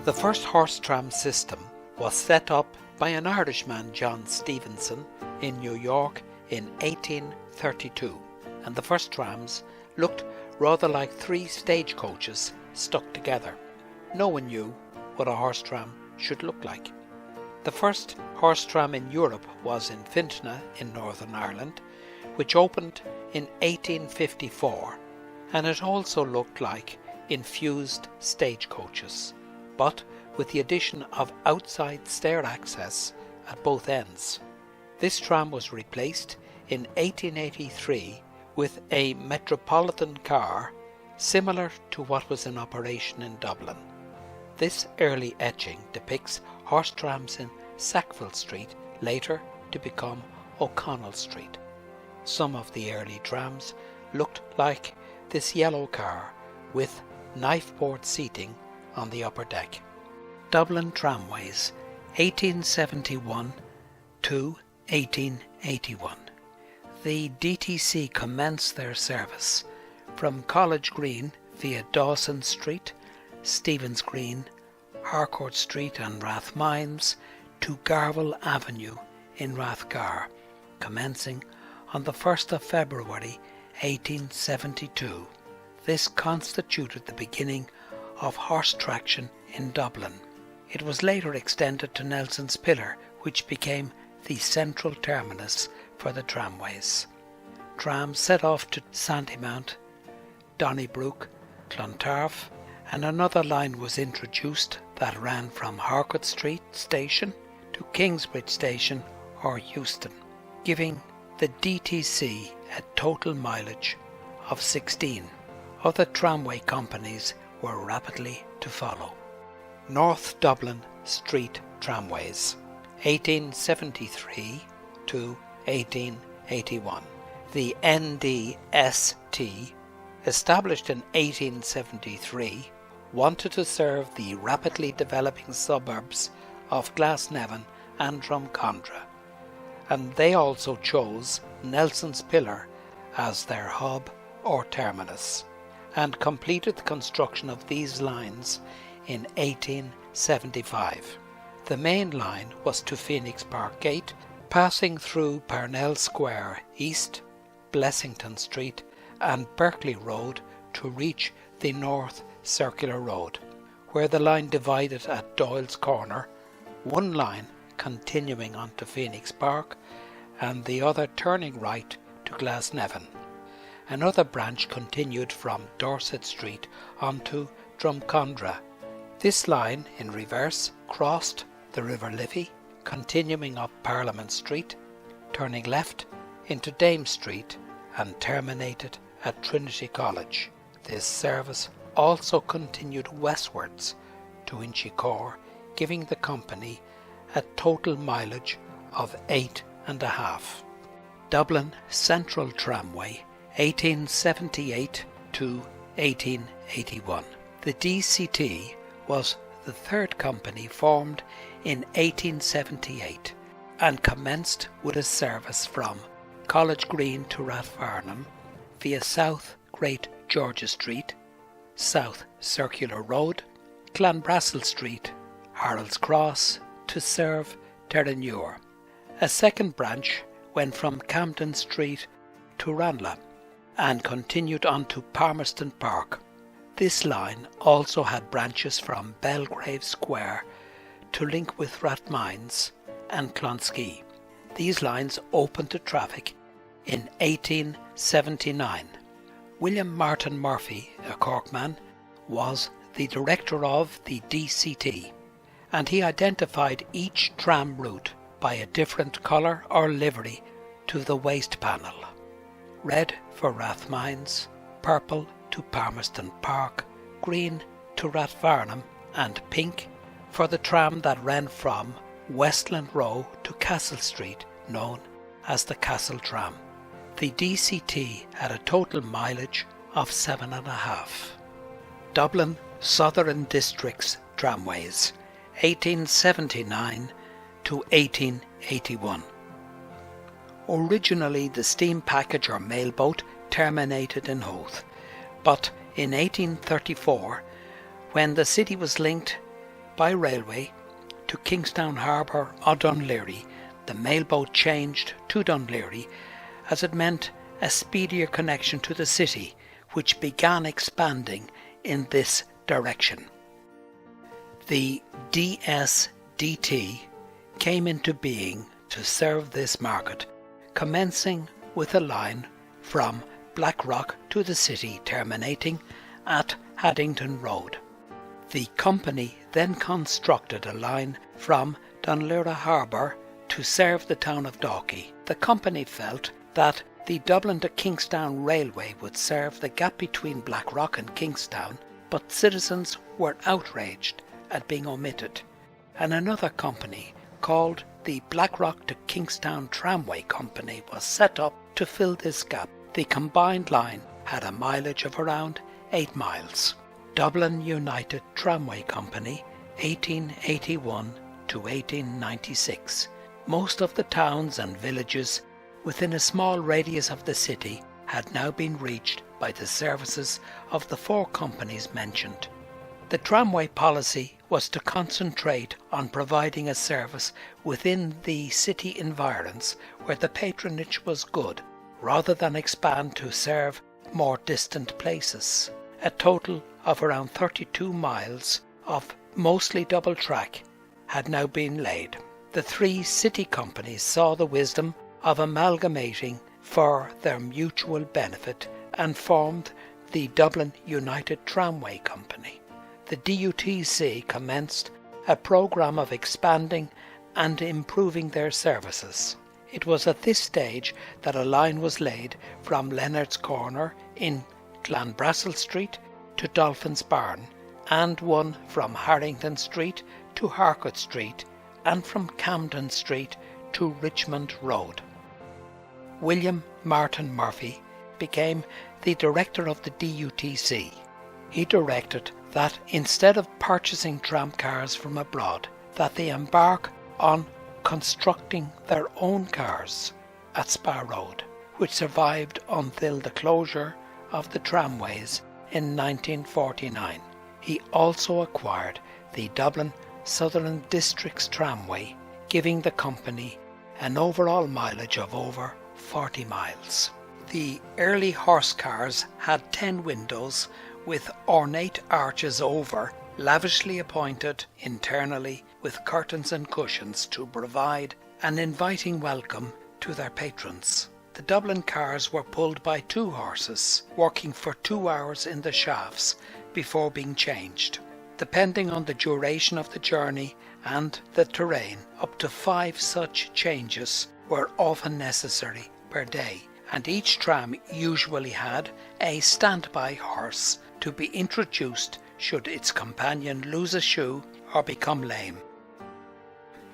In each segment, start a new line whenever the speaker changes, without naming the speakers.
The first horse tram system was set up by an Irishman, John Stevenson, in New York in 1832, and the first trams looked rather like three stagecoaches stuck together. No one knew what a horse tram should look like. The first horse tram in Europe was in Fintona in Northern Ireland, which opened in 1854, and it also looked like infused stagecoaches, but with the addition of outside stair access at both ends. This tram was replaced in 1883 with a metropolitan car similar to what was in operation in Dublin. This early etching depicts horse trams in Sackville Street, later to become O'Connell Street. Some of the early trams looked like this yellow car with knifeboard seating on the upper deck. Dublin Tramways, 1871 to 1881. The DTC commenced their service from College Green via Dawson Street, Stephen's Green, Harcourt Street and Rathmines to Garville Avenue in Rathgar, commencing on the 1st of February 1872. This constituted the beginning of horse traction in Dublin. It was later extended to Nelson's Pillar, which became the central terminus for the tramways. Trams set off to Sandymount, Donnybrook, Clontarf, and another line was introduced that ran from Harcourt Street Station to Kingsbridge Station or Euston, giving the DTC a total mileage of 16. Other tramway companies were rapidly to follow. North Dublin Street Tramways, 1873 to 1881. The NDST, established in 1873, wanted to serve the rapidly developing suburbs of Glasnevin and Drumcondra, and they also chose Nelson's Pillar as their hub or terminus, and completed the construction of these lines in 1875. The main line was to Phoenix Park Gate, passing through Parnell Square East, Blessington Street and Berkeley Road to reach the North Circular Road, where the line divided at Doyle's Corner, one line continuing onto Phoenix Park and the other turning right to Glasnevin. Another branch continued from Dorset Street onto Drumcondra. This line, in reverse, crossed the River Liffey, continuing up Parliament Street, turning left into Dame Street and terminated at Trinity College. This service also continued westwards to Inchicore, giving the company a total mileage of 8.5. Dublin Central Tramway, 1878 to 1881. The DCT was the third company formed in 1878 and commenced with a service from College Green to Rathfarnham via South Great George's Street, South Circular Road, Clanbrassil Street, Harold's Cross to serve Terranure. A second branch went from Camden Street to Ranelagh and continued on to Palmerston Park. This line also had branches from Belgrave Square to link with Rathmines and Clonskee. These lines opened to traffic in 1879. William Martin Murphy, a Cork man, was the director of the DCT, and he identified each tram route by a different colour or livery to the waist panel. Red for Rathmines, purple to Palmerston Park, green to Rathfarnham, and pink for the tram that ran from Westland Row to Castle Street, known as the Castle Tram. The DCT had a total mileage of 7.5. Dublin Southern Districts Tramways, 1879 to 1881. Originally the steam package or mailboat terminated in Howth, but in 1834, when the city was linked by railway to Kingstown Harbour or Dunleary, the mailboat changed to Dunleary as it meant a speedier connection to the city, which began expanding in this direction. The DSDT came into being to serve this market, commencing with a line from Blackrock to the city terminating at Haddington Road. The company then constructed a line from Dunleary Harbour to serve the town of Dalkey. The company felt that the Dublin to Kingstown Railway would serve the gap between Blackrock and Kingstown, but citizens were outraged at being omitted, and another company called the Blackrock to Kingstown Tramway Company was set up to fill this gap. The combined line had a mileage of around 8 miles. Dublin United Tramway Company, 1881 to 1896. Most of the towns and villages within a small radius of the city had now been reached by the services of the 4 companies mentioned. The tramway policy was to concentrate on providing a service within the city environs where the patronage was good, rather than expand to serve more distant places. A total of around 32 miles of mostly double track had now been laid. The 3 city companies saw the wisdom of amalgamating for their mutual benefit and formed the Dublin United Tramway Company. The DUTC commenced a programme of expanding and improving their services. It was at this stage that a line was laid from Leonard's Corner in Clanbrassil Street to Dolphin's Barn, and one from Harrington Street to Harcourt Street, and from Camden Street to Richmond Road. William Martin Murphy became the director of the DUTC. He directed that instead of purchasing tram cars from abroad, that they embark on constructing their own cars at Spa Road, which survived until the closure of the tramways in 1949. He also acquired the Dublin Southern Districts Tramway, giving the company an overall mileage of over 40 miles. The early horse cars had 10 windows with ornate arches over, lavishly appointed internally with curtains and cushions to provide an inviting welcome to their patrons. The Dublin cars were pulled by 2 horses, working for 2 hours in the shafts before being changed. Depending on the duration of the journey and the terrain, up to 5 such changes were often necessary per day, and each tram usually had a standby horse to be introduced should its companion lose a shoe or become lame.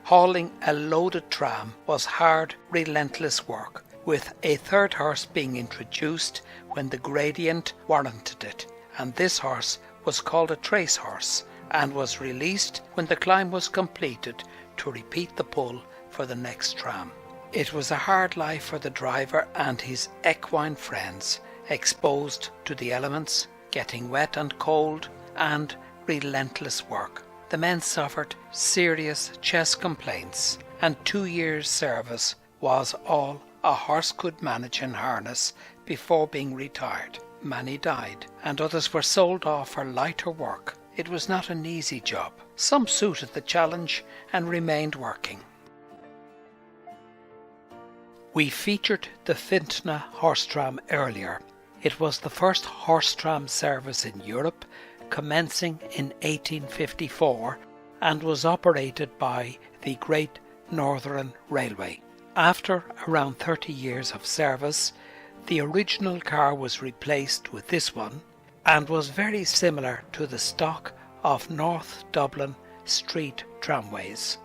Hauling a loaded tram was hard, relentless work, with a 3rd horse being introduced when the gradient warranted it, and this horse was called a trace horse and was released when the climb was completed to repeat the pull for the next tram. It was a hard life for the driver and his equine friends, exposed to the elements, getting wet and cold, and relentless work. The men suffered serious chest complaints, and 2 years' service was all a horse could manage in harness before being retired. Many died, and others were sold off for lighter work. It was not an easy job. Some suited the challenge and remained working. We featured the Fintna horse tram earlier. It was the first horse tram service in Europe, commencing in 1854, and was operated by the Great Northern Railway. After around 30 years of service, the original car was replaced with this one, and was very similar to the stock of North Dublin Street Tramways.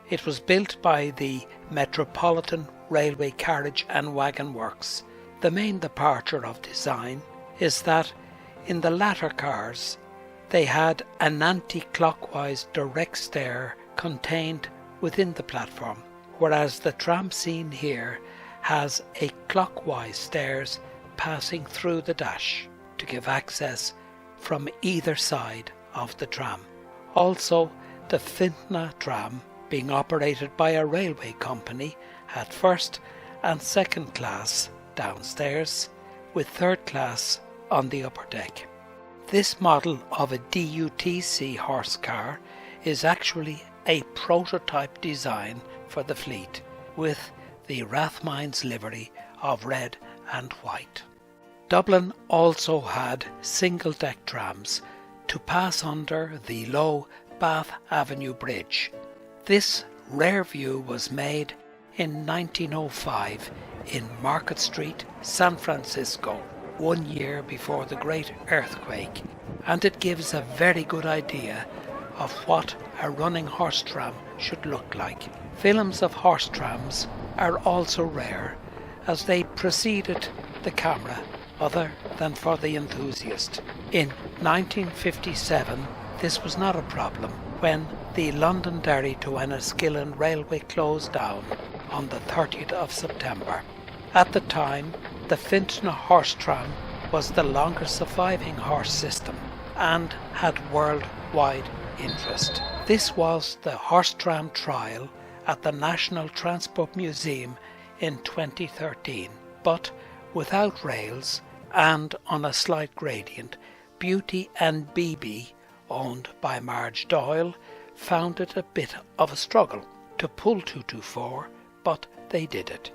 It was built by the Metropolitan Railway Carriage and Wagon Works. The main departure of design is that in the latter cars they had an anti-clockwise direct stair contained within the platform, whereas the tram seen here has a clockwise stairs passing through the dash to give access from either side of the tram. Also, the Fintna tram, being operated by a railway company, had first and second class downstairs, with third class on the upper deck. This model of a DUTC horse car is actually a prototype design for the fleet, with the Rathmines livery of red and white. Dublin also had single-deck trams to pass under the low Bath Avenue Bridge. This rare view was made in 1905 in Market Street, San Francisco, 1 year before the Great Earthquake, and it gives a very good idea of what a running horse tram should look like. Films of horse trams are also rare, as they preceded the camera other than for the enthusiast. In 1957 this was not a problem when the Londonderry to Enniskillen Railway closed down on the 30th of September. At the time, the Fintna horse tram was the longest surviving horse system and had worldwide interest. This was the horse tram trial at the National Transport Museum in 2013, but without rails and on a slight gradient. Beauty and BB, owned by Marge Doyle, found it a bit of a struggle to pull 224, but they did it.